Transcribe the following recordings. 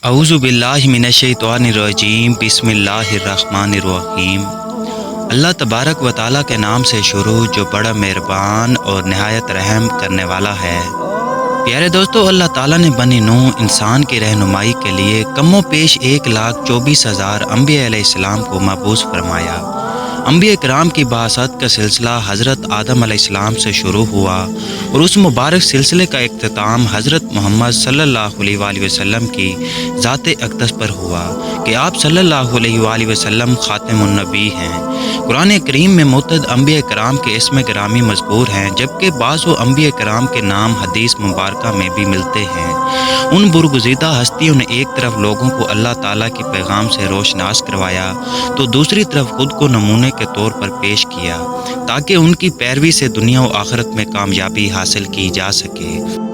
अऊज़ु बिल्लाहि मिनश्शैतानिर्रजीम बिस्मिल्लाहिर्रहमानिर्रहीम। अल्लाह तबारक व ताला के नाम से शुरू जो बड़ा मेहरबान और नहायत रहम करने वाला है। प्यारे दोस्तों, अल्लाह ताला ने बनी नूह इंसान की रहनुमाई के लिए कमो पेश 1,24,000 अम्बिया अलैहिस्सलाम को मबूस फरमाया। अम्बिया कराम की बासत का सिलसिला हज़रत आदम अलैहिस्सलाम से शुरू हुआ और उस मुबारक सिलसिले का इख्तिताम हज़रत मोहम्मद सल्लल्लाहु अलैहि वसल्लम की ज़ात अक़दस पर हुआ कि आप सल्लल्लाहु अलैहि वसल्लम ख़ातिमुन नबी हैं। कुरान करीम में मुतअद्दिद अम्बिया कराम के इसम गिरामी मज़कूर हैं, जबकि बाज़ अम्बिया कराम के नाम हदीस मुबारका में भी मिलते हैं। उन बुरगुज़ीदा हस्तियों ने एक तरफ लोगों को अल्लाह ताला की पैगाम से रोशनास करवाया तो दूसरी तरफ खुद को नमूने के तौर पर पेश किया ताकि उनकी पैरवी से दुनिया और आखिरत में कामयाबी हासिल की जा सके।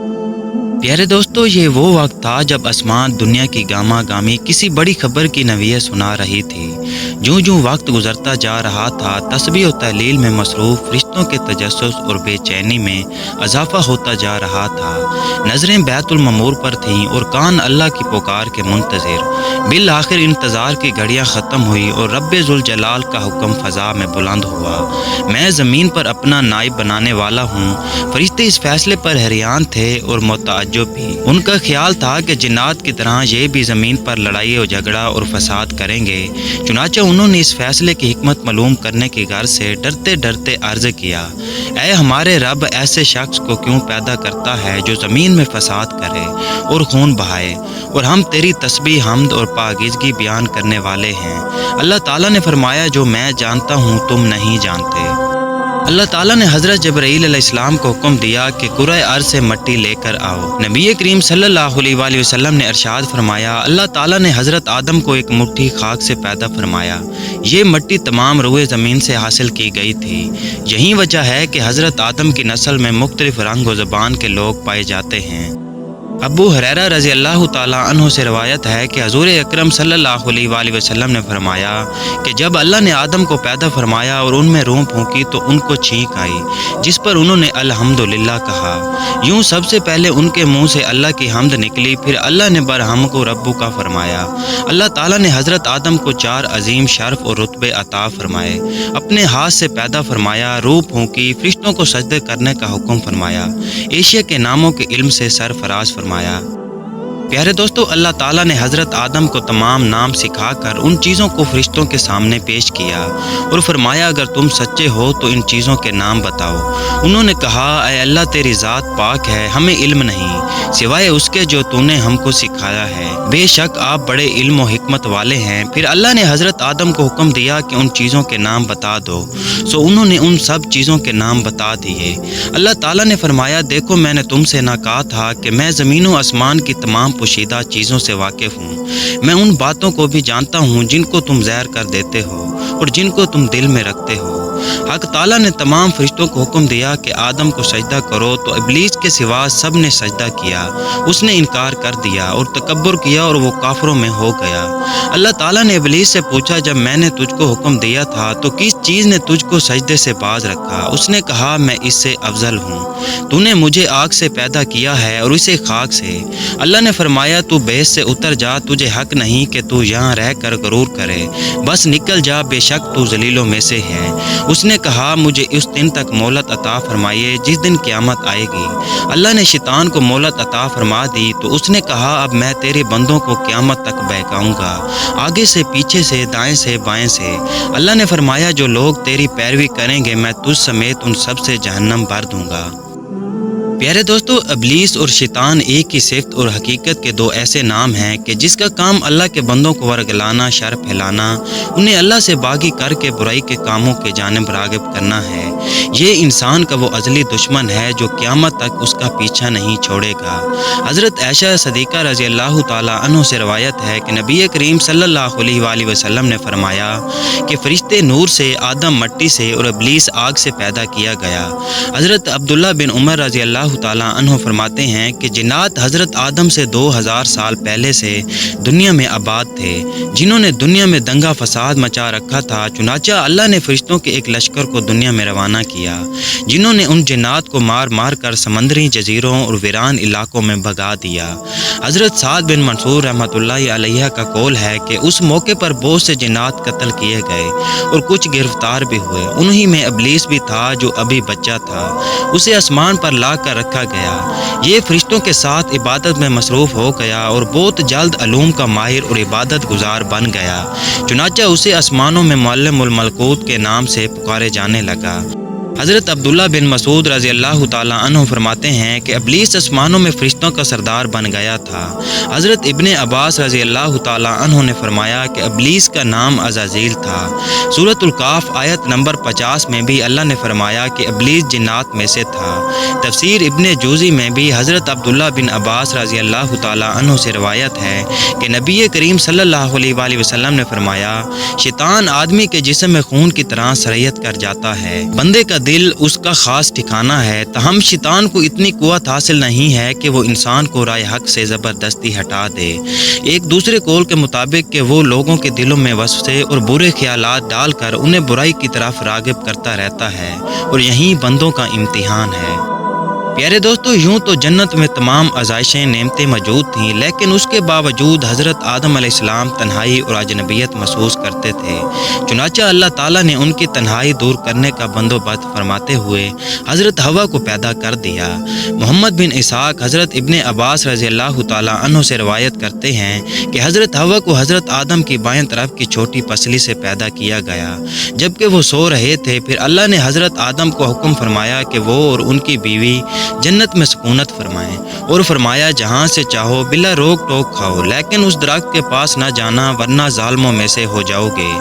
प्यारे दोस्तों, ये वो वक्त था जब आसमान दुनिया की गामा गामी किसी बड़ी खबर की नवीयत सुना रही थी। जूँ जूँ वक्त गुजरता जा रहा था, तस्बीह और तहलील में मसरूफ़ फरिश्तों के तजस्सुस और बेचैनी में इजाफा होता जा रहा था। नज़रें बैतुल ममूर पर थीं और कान अल्लाह की पुकार के मुंतज़िर। बिल आखिर इंतज़ार की घड़ियाँ ख़त्म हुई और रब्बे ज़ुल जलाल का हुक्म फ़ज़ा में बुलंद हुआ, मैं ज़मीन पर अपना नाइब बनाने वाला हूँ। फरिश्ते इस फैसले पर हैरान थे और मुतअज्जिब भी। उनका ख्याल था कि जिन्नात की तरह ये भी ज़मीन पर लड़ाई और झगड़ा और फसाद करेंगे। चुनांचे उन्होंने इस फैसले की हिकमत मालूम करने की गर्ज से डरते डरते अर्ज़ किया, ऐ हमारे रब, ऐसे शख्स को क्यों पैदा करता है जो ज़मीन में फसाद करे और खून बहाए, और हम तेरी तस्बीह, हम्द और पाकीज़गी बयान करने वाले हैं। अल्लाह ताला ने फरमाया, जो मैं जानता हूँ तुम नहीं जानते। अल्लाह ताला ने हज़रत जबरील अलैहिस्सलाम को हुक्म दिया कि कुराए अर्ज़ से मट्टी लेकर आओ। नबी करीम सल्लल्लाहु अलैहि वसल्लम ने इरशाद फरमाया, अल्लाह ताला ने हज़रत आदम को एक मुट्ठी खाक से पैदा फरमाया। ये मट्टी तमाम रुए ज़मीन से हासिल की गई थी। यही वजह है कि हज़रत आदम की नस्ल में मुख्तलिफ रंग व ज़बान के लोग पाए जाते हैं। अबू हुरैरा रज़ी अल्लाह ताला अन्हु से रवायत है कि हज़ूर अकरम सल्लल्लाहु अलैहि वसल्लम ने फरमाया कि जब अल्लाह ने आदम को पैदा फरमाया और उनमें रूह फूंकी तो उनको छींक आई, जिस पर उन्होंने अल्हम्दुलिल्लाह कहा। यूँ सबसे पहले उनके मुँह से अल्लाह की हम्द निकली, फिर अल्लाह ने बरहम को रब्बु का फरमाया। अल्लाह ताला ने हज़रत आदम को 4 अजीम शर्फ और रुतबे अता फरमाए। अपने हाथ से पैदा फरमाया, रूह फूंकी, फरिश्तों को सजदे करने का हुक्म फरमाया, एशिया के नामों के इल्म से सरफराज फरमाया। प्यारे दोस्तों, अल्लाह ताला ने हज़रत आदम को तमाम नाम सिखाकर उन चीज़ों को फरिश्तों के सामने पेश किया और फरमाया, अगर तुम सच्चे हो तो इन चीज़ों के नाम बताओ। उन्होंने कहा, ऐ अल्लाह, तेरी ज़ात पाक है, हमें इल्म नहीं सिवाय उसके जो तूने हमको सिखाया है। बेशक आप बड़े इल्म और हिकमत वाले हैं। फिर अल्लाह ने हज़रत आदम को हुक्म दिया कि उन चीज़ों के नाम बता दो। सो उन्होंने उन सब चीज़ों के नाम बता दिए। अल्लाह ताला ने फरमाया, देखो, मैंने तुमसे ना कहा था कि मैं ज़मीन व आसमान की तमाम पोशीदा चीज़ों से वाकिफ़ हूँ। मैं उन बातों को भी जानता हूँ जिनको तुम ज़हर कर देते हो और जिनको तुम दिल में रखते हो। हक ताला ने तमाम फरिश्तों को हुक्म दिया कि आदम को सजदा करो, तो इब्लीस के सिवा सब ने सजदा किया। उसने इनकार कर दिया और तकब्बुर किया और वो काफिरों में हो गया। अल्लाह ताला ने इब्लीस से पूछा, जब मैंने तुझको हुक्म दिया था तो किस चीज़ ने तुझको सजदे से बाज रखा? उसने कहा, मैं इससे अफजल हूँ। तूने मुझे आग से पैदा किया है और इसे खाक से। अल्लाह ने फरमाया, तू बेस से उतर जा, तुझे हक नहीं कि तू यहाँ रह कर गरूर करे, बस निकल जा, बेशक तू जलीलों में से है। उसने कहा, मुझे उस दिन तक मोहलत अता फरमाइए जिस दिन क़यामत आएगी। अल्लाह ने शैतान को मोहलत अता फरमा दी तो उसने कहा, अब मैं तेरे बंदों को क़यामत तक बहकाऊंगा, आगे से, पीछे से, दाएं से, बाएं से। अल्लाह ने फरमाया, जो लोग तेरी पैरवी करेंगे मैं तुझ समेत उन सब से जहन्नम भर दूंगा। प्यारे दोस्तों, इब्लीस और शैतान एक ही सिफ्त और हकीकत के दो ऐसे नाम हैं कि जिसका काम अल्लाह के बंदों को वरगलाना, शर फैलाना, उन्हें अल्लाह से बागी करके बुराई के कामों के जानिब राग़िब करना है। ये इंसान का वो अज़ली दुश्मन है जो क़यामत तक उसका पीछा नहीं छोड़ेगा। हज़रत आयशा सदीक़ा रज़ी अल्लाह ताला अन्हा से रवायत है कि नबी करीम सल्लल्लाहु अलैहि वसल्लम ने फरमाया कि फ़रिश्ते नूर से, आदम मट्टी से और इब्लीस आग से पैदा किया गया। हज़रत अब्दुल्ला बिन उमर रज़ी अल्लाह अल्लाह ताला अन्हु फरमाते हैं कि जिन्नात हज़रत आदम से 2000 साल पहले से दुनिया में आबाद थे, जिन्होंने दुनिया में दंगा फसाद मचा रखा था। चुनाचा अल्लाह ने फरिश्तों के एक लश्कर को दुनिया में रवाना किया, जिन्होंने उन जिन्नात को मार मार कर समंदरी जजीरों और वीरान इलाकों में भगा दिया। हज़रत साद बिन मंसूर रहमतुल्लाहि अलैह का कौल है कि उस मौके पर बहुत से जिन्नात कत्ल किए गए और कुछ गिरफ्तार भी हुए। उन्हीं में इब्लीस भी था जो अभी बच्चा था, उसे आसमान पर ला कर रखा गया। ये फरिश्तों के साथ इबादत में मसरूफ़ हो गया और बहुत जल्द अलूम का माहिर और इबादत गुजार बन गया। चुनाचा उसे आसमानों में मुअल्लिमुल मलकूत के नाम से पुकारे जाने लगा। हज़रत अब्दुल्ला बिन मसूद रज़ी अल्लाह ताला अन्हु फरमाते हैं कि इब्लीस आसमानों में फरिश्तों का सरदार बन गया था। हज़रत इब्ने अब्बास रज़ी अल्लाह ताला अन्हु ने फरमाया कि इब्लीस का नाम अज़ाज़ील था। सूरतुल काफ आयत नंबर 50 में भी अल्लाह ने फरमाया कि इब्लीस जिन्नात में से था। तफसीर इब्ने जूज़ी में भी हज़रत अब्दुल्ला बिन अब्बास रज़ी अल्लाह ताला अन्हु से रवायत है कि नबी करीम सल्लल्लाहु अलैहि वसल्लम ने फरमाया, शैतान आदमी के जिस्म में खून की तरह सरयत कर जाता है। बंदे का दिल उसका खास ठिकाना है, तहम शैतान को इतनी कुव्वत हासिल नहीं है कि वो इंसान को राय हक से ज़बरदस्ती हटा दे। एक दूसरे कौल के मुताबिक कि वो लोगों के दिलों में वसवसे और बुरे ख्यालात डालकर उन्हें बुराई की तरफ राग़िब करता रहता है और यही बंदों का इम्तिहान है। प्यारे दोस्तों, यूँ तो जन्नत में तमाम आज़ाइशें नेमतें मौजूद थीं, लेकिन उसके बावजूद हज़रत आदम अलैहिस्सलाम तन्हाई और अजनबियत महसूस करते थे। चुनाचा अल्लाह ताला ने उनकी तन्हाई दूर करने का बंदोबस्त फरमाते हुए हज़रत हवा को पैदा कर दिया। मोहम्मद बिन इसाक हज़रत इब्ने अब्बास रज़ी अल्लाह ताला अन्हु से रवायत करते हैं कि हज़रत हवा को हज़रत आदम की बाएं तरफ की छोटी पसली से पैदा किया गया। जबकि वो सो रहे थे, फिर अल्लाह ने हज़रत आदम को हुक्म फरमाया कि वो और उनकी बीवी जन्नत में सुकूनत फरमाएं और फरमाया, जहाँ से चाहो बिला रोक टोक खाओ, लेकिन उस दरख्त के पास न जाना वरना जालिमों में से हो जाओगे।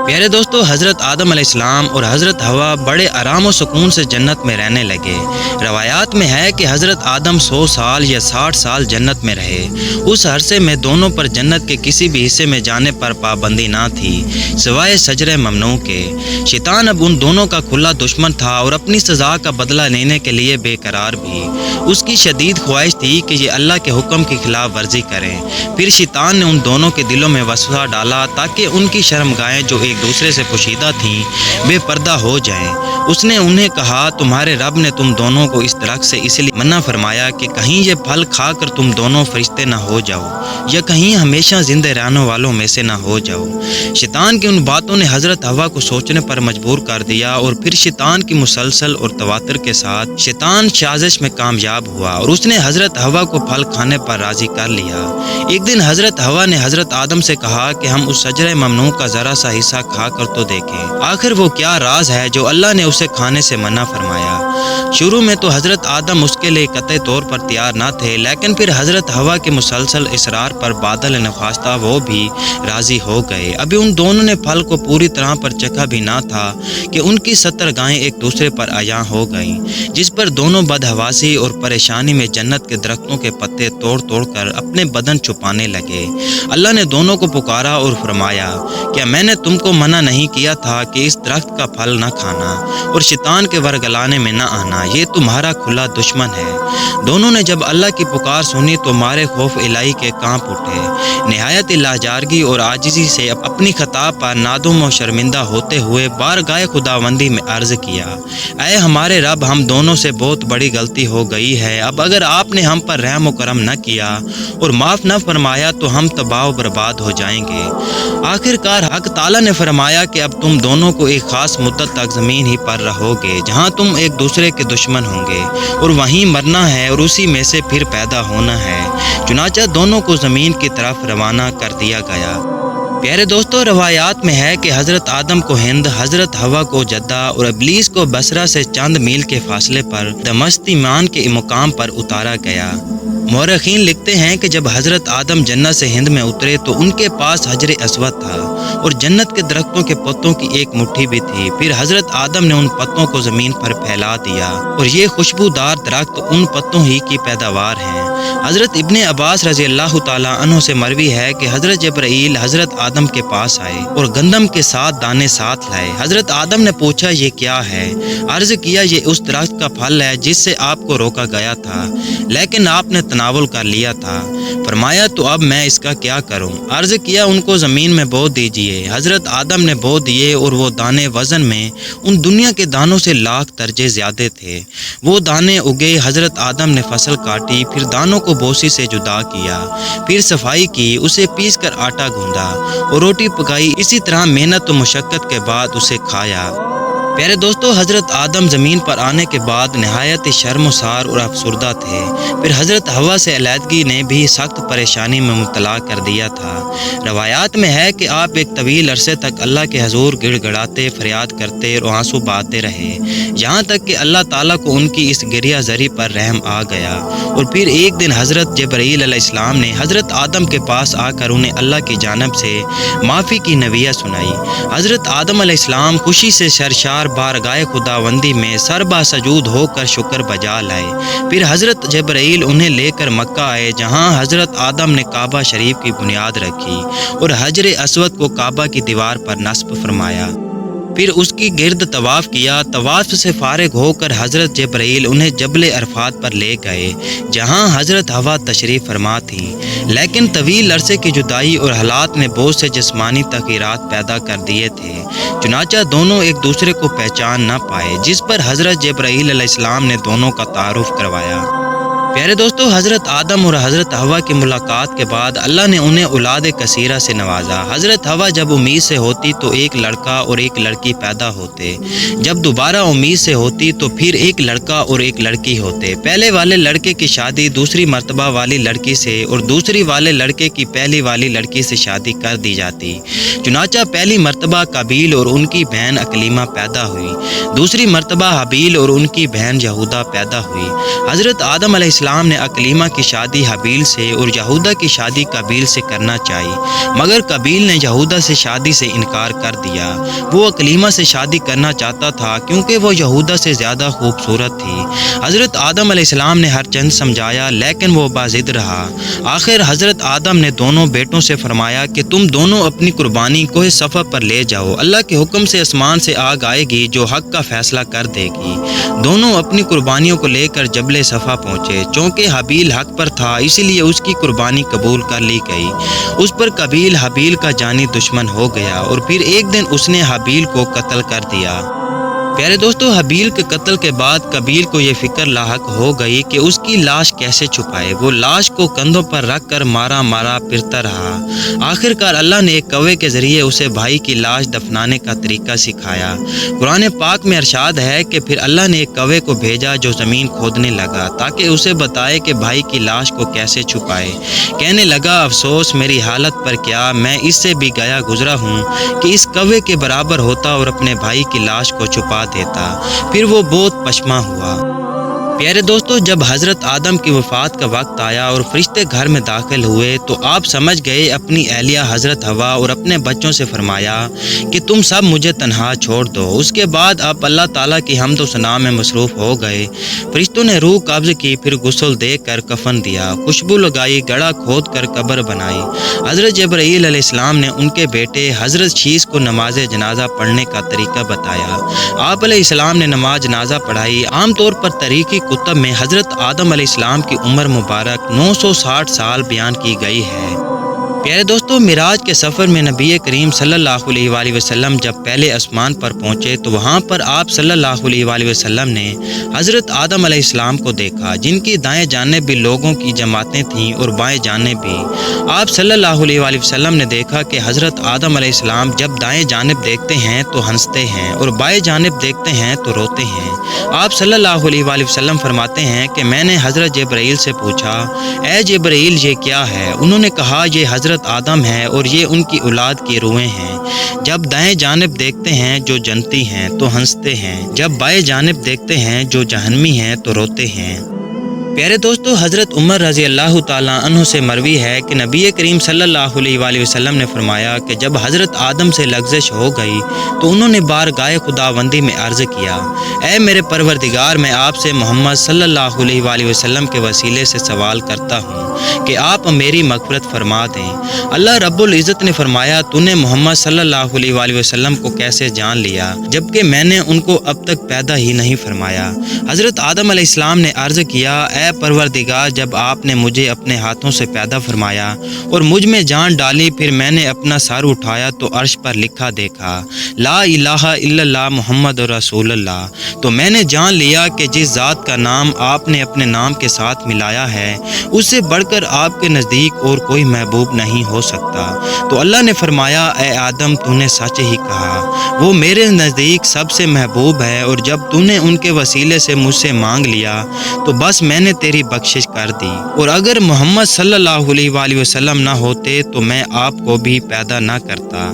प्यारे दोस्तों, हज़रत आदम अलैहिस्सलाम और हज़रत हवा बड़े आराम और सुकून से जन्नत में रहने लगे। रवायात में है कि हज़रत आदम 100 साल या 60 साल जन्नत में रहे। उस अरसे में दोनों पर जन्नत के किसी भी हिस्से में जाने पर पाबंदी ना थी सिवाय सजरे ममनू के। शैतान अब उन दोनों का खुला दुश्मन था और अपनी सज़ा का बदला लेने के लिए बेकरार भी। उसकी शदीद ख्वाहिश थी कि ये अल्लाह के हुक्म की खिलाफ वर्जी करें। फिर शैतान ने उन दोनों के दिलों में वसवसा डाला ताकि उनकी शर्मगाहें जो एक दूसरे से पोशीदा थीं बेपर्दा हो जाएं। उसने उन्हें कहा, तुम्हारे रब ने तुम दोनों को इस दरख्त से इसलिए मना फरमाया कि कहीं ये फल खाकर तुम दोनों फरिश्ते न हो जाओ या कहीं हमेशा जिंदे रहने वालों में से न हो जाओ। शैतान की उन बातों ने हज़रत हवा को सोचने पर मजबूर कर दिया और फिर शैतान की मुसलसल और तवातर के साथ शैतान साजिश में कामयाब हुआ और उसने हज़रत हवा को फल खाने पर राज़ी कर लिया। एक दिन हज़रत हवा ने हज़रत आदम से कहा कि हम उस शजरे ममनू का ज़रा सा हिस्सा खा कर तो देखें, आखिर वो क्या राज है जो अल्लाह ने उसे खाने से मना फरमाया। शुरू में तो हज़रत आदम उसके लिए कतई तौर पर तैयार न थे, लेकिन फिर हज़रत हवा के मुसलसल इसरार पर बादल नख्वास्ता वो भी राज़ी हो गए। अभी उन दोनों ने फल को पूरी तरह पर चखा भी ना था कि उनकी 70 गायें एक दूसरे पर आया हो गईं, जिस पर दोनों बदहवासी और परेशानी में जन्नत के दरख्तों के पत्ते तोड़ तोड़ कर अपने बदन छुपाने लगे। अल्लाह ने दोनों को पुकारा और फरमाया, क्या मैंने तुमको मना नहीं किया था कि इस दरख्त का फल न खाना और शैतान के वरगलाने में न आना, ये तुम्हारा खुला दुश्मन है। दोनों ने जब अल्लाह की पुकार सुनी तो मारे खौफ इलाही के कांप उठे। निहायत लाजारगी और आजिज़ी से अपनी खता पर नादुम और शर्मिंदा होते हुए बारगाह खुदावंदी में अर्ज़ किया, ऐ हमारे रब, हम दोनों से बहुत बड़ी गलती हो गई है। अब अगर आपने हम पर रहम व करम न किया और माफ़ न फरमाया तो हम तबाह व बर्बाद हो जाएंगे। आखिरकार हक ताला ने फरमाया कि अब तुम दोनों को एक ख़ास मुद्दत तक ज़मीन ही पर रहोगे जहाँ तुम एक दूसरे के दुश्मन होंगे और वहीं मरना है और उसी में से फिर पैदा होना है। चुनाचा दोनों को ज़मीन की तरफ रवाना कर दिया गया। प्यारे दोस्तों, रवायात में है कि हज़रत आदम को हिंद, हज़रत हवा को जद्दा और इब्लीस को बसरा से चंद मील के फासले पर दमश्तीमान के मुकाम पर उतारा गया। मौरखीन लिखते हैं कि जब हज़रत आदम जन्नत से हिंद में उतरे तो उनके पास हजर अस्वद था और जन्नत के दरख्तों के पत्तों की एक मुट्ठी भी थी। फिर हज़रत आदम ने उन पत्तों को ज़मीन पर फैला दिया और ये खुशबूदार दरख्त उन पत्तों ही की पैदावार हैं। हज़रत इब्ने अब्बास रज़ी अल्लाह ताला अन्हु से मरवी है कि हज़रत जबरील हज़रत आदम के पास आए और गंदम के 7 दाने साथ लाए। हज़रत आदम ने पूछा ये क्या है? अर्ज़ किया ये उस दरख्त का फल है जिससे आपको रोका गया था, लेकिन आपने तनावुल कर लिया था। फरमाया तो अब मैं इसका क्या करूं? अर्ज़ किया उनको ज़मीन में बो दीजिए। हज़रत आदम ने बो दिए और वो दाने वज़न में उन दुनिया के दानों से लाख दर्जे ज़्यादा थे। वो दाने उगे। हज़रत आदम ने फसल काटी, फिर दानों को बोसी से जुदा किया, फिर सफाई की, उसे पीस कर आटा गूंदा और रोटी पकाई। इसी तरह मेहनत और मुशक्क़त के बाद उसे खाया। प्यारे दोस्तों, हज़रत आदम ज़मीन पर आने के बाद नहायत शर्मसार और अफसुर्दा थे। फिर हज़रत हवा से अलहदगी ने भी सख्त परेशानी में मुब्तला कर दिया था। रवायात में है कि आप एक तवील अरसे तक अल्लाह के हजूर गिड़गिड़ाते, फरियाद करते और आंसू बहाते रहे, यहाँ तक कि अल्लाह ताला को उनकी इस गिरिया ज़री पर रहम आ गया। और फिर एक दिन हज़रत जबरील अलैहिस्सलाम ने हज़रत आदम के पास आकर उन्हें अल्लाह की जानिब से माफ़ी की नविया सुनाई। हज़रत आदम अलैहिस्सलाम खुशी से सरशार बारगाह खुदावंदी में सरबा सजूद होकर शुक्र बजा लाए। फिर हज़रत जबरील उन्हें लेकर मक्का आए, जहां हज़रत आदम ने काबा शरीफ की बुनियाद रखी और हजर अस्वद को काबा की दीवार पर नस्ब फरमाया। फिर उसकी गिर्द तवाफ़ किया। तवाफ़ से फारिग होकर हज़रत जबरील उन्हें जबल अरफात पर ले गए, जहां हज़रत हवा तशरीफ़ फरमा थी। लेकिन तवील अरसे की जुदाई और हालात ने बहुत से जिस्मानी तग़यीरात पैदा कर दिए थे, चुनांचे दोनों एक दूसरे को पहचान न पाए, जिस पर हज़रत जबरील अलैहिस्सलाम ने दोनों का तारुफ करवाया। प्यारे दोस्तों, हज़रत आदम और हज़रत हवा की मुलाकात के बाद अल्लाह ने उन्हें औलाद कसीरा से नवाजा। हज़रत हवा जब उम्मीद से होती तो एक लड़का और एक लड़की पैदा होते, जब दोबारा उम्मीद से होती तो फिर एक लड़का और एक लड़की होते। पहले वाले लड़के की शादी दूसरी मर्तबा वाली लड़की से और दूसरी वाले लड़के की पहली वाली लड़की से शादी कर दी जाती। चुनांचे पहली मर्तबा काबील और उनकी बहन अकलीमा पैदा हुई, दूसरी मर्तबा हबील और उनकी बहन यहूदा पैदा हुई। हज़रत आदम अलैहिस्सलाम ने अकलीमा की शादी हबील से और यहूदा की शादी काबील से करना चाहिए, मगर काबील ने यहूदा से शादी से इनकार कर दिया। वो अकलीमा से शादी करना चाहता था क्योंकि वो यहूदा से ज़्यादा खूबसूरत थी। हज़रत आदम अलैहिस्सलाम ने हर चंद समझाया, लेकिन वो बाजिद रहा। आखिर हज़रत आदम ने दोनों बेटों से फरमाया कि तुम दोनों अपनी कुर्बानी कोह सफ़ा पर ले जाओ, अल्लाह के हुक्म से आसमान से आग आएगी जो हक का फैसला कर देगी। दोनों अपनी कुर्बानियों को लेकर जबल सफ़ा पहुँचे। चूँकि हबील हक पर था, इसीलिए उसकी कुर्बानी कबूल कर ली गई। उस पर काबील हबील का जानी दुश्मन हो गया और फिर एक दिन उसने हबील को कत्ल कर दिया। प्यारे दोस्तों, हबील के कत्ल के बाद कबील को ये फिक्र लाहक हो गई कि उसकी लाश कैसे छुपाए। वो लाश को कंधों पर रख कर मारा मारा फिरता रहा। आखिरकार अल्लाह ने एक कौवे के ज़रिए उसे भाई की लाश दफनाने का तरीका सिखाया। कुरान पाक में इरशाद है कि फिर अल्लाह ने एक कौवे को भेजा जो ज़मीन खोदने लगा ताकि उसे बताए कि भाई की लाश को कैसे छुपाए। कहने लगा, अफसोस मेरी हालत पर क्या, मैं इससे भी गया गुजरा हूँ कि इस कौवे के बराबर होता और अपने भाई की लाश को छुपा देता। फिर वो बहुत पछमा हुआ। प्यारे दोस्तों, जब हज़रत आदम की वफ़ात का वक्त आया और फरिश्ते घर में दाखिल हुए तो आप समझ गए। अपनी अहलिया हज़रत हवा और अपने बच्चों से फरमाया कि तुम सब मुझे तन्हा छोड़ दो। उसके बाद आप अल्लाह ताला की हम्द व सना में मसरूफ़ हो गए। फरिश्तों ने रूह कब्ज़ की, फिर गुस्ल दे कर कफन दिया, खुशबू लगाई, गड़ा खोद कर कब्र बनाई। हज़रत जबरील अलैहिस्सलाम ने उनके बेटे हज़रत शीस को नमाज जनाजा पढ़ने का तरीका बताया। आप अलैहिस्सलाम ने नमाज जनाजा पढ़ाई। आमतौर पर तरीक़ी कुतब में हज़रत आदम अलैहिस्सलाम की उम्र मुबारक 960 साल बयान की गई है। प्यारे दोस्तों, मिराज के सफ़र में नबी करीम सल्लल्लाहु अलैहि वसल्लम जब पहले आसमान पर पहुँचे तो वहाँ पर आप सल्लल्लाहु अलैहि वसल्लम ने हज़रत आदम अलैहिस्सलाम को देखा, जिनकी दाएं जानिब भी लोगों की जमातें थीं और बाएं जानिब भी। आप सल्लल्लाहु अलैहि वसल्लम ने देखा कि हज़रत आदम अलैहिस्सलाम जब दाएं जानिब देखते हैं तो हंसते हैं और बाएं जानिब देखते हैं तो रोते हैं। आप सल्लल्लाहु अलैहि वसल्लम फरमाते हैं कि मैंने हज़रत जबरील से पूछा, ए जबरील ये क्या है? उन्होंने कहा, ये हज़रत आदम है और ये उनकी औलाद की रूहें हैं। जब दाएं जानिब देखते हैं जो जन्नती हैं तो हंसते हैं, जब बाएं जानिब देखते हैं जो जहन्नमी हैं तो रोते हैं। پیارے دوستو، حضرت عمر رضی اللہ تعالیٰ عنہ سے مروی ہے کہ نبی کریم صلی اللہ علیہ وآلہ وسلم نے فرمایا کہ جب حضرت آدم سے لغزش ہو گئی تو انہوں نے بارگاہ خداوندی میں عرض کیا، اے میرے پروردگار، میں آپ سے محمد صلی اللہ علیہ وآلہ وسلم کے وسیلے سے سوال کرتا ہوں کہ آپ میری مغفرت فرما دیں۔ اللہ رب العزت نے فرمایا، تو نے محمد صلی اللہ علیہ وآلہ وسلم کو کیسے جان لیا جبکہ میں نے ان کو اب تک پیدا ہی نہیں فرمایا؟ حضرت آدم علیہ السلام نے عرض کیا، اے پروردگار، جب آپ نے مجھے اپنے ہاتھوں سے پیدا فرمایا اور مجھ میں جان ڈالی، پھر میں نے اپنا سر اٹھایا تو عرش پر لکھا دیکھا، لا الہ الا اللہ محمد رسول اللہ، تو میں نے جان لیا کہ جس ذات کا نام آپ نے اپنے نام کے ساتھ ملایا ہے، اس سے بڑھ کر آپ کے نزدیک اور کوئی محبوب نہیں ہو سکتا۔ تو اللہ نے فرمایا، اے آدم، تو نے سچ ہی کہا، وہ میرے نزدیک سب سے محبوب ہے، اور جب تو نے ان کے وسیلے سے مجھ سے مانگ لیا تو بس میں نے تیری بخشش کر دی، اور اگر محمد صلی اللہ علیہ وآلہ وسلم نہ ہوتے تو میں آپ کو بھی پیدا نہ کرتا۔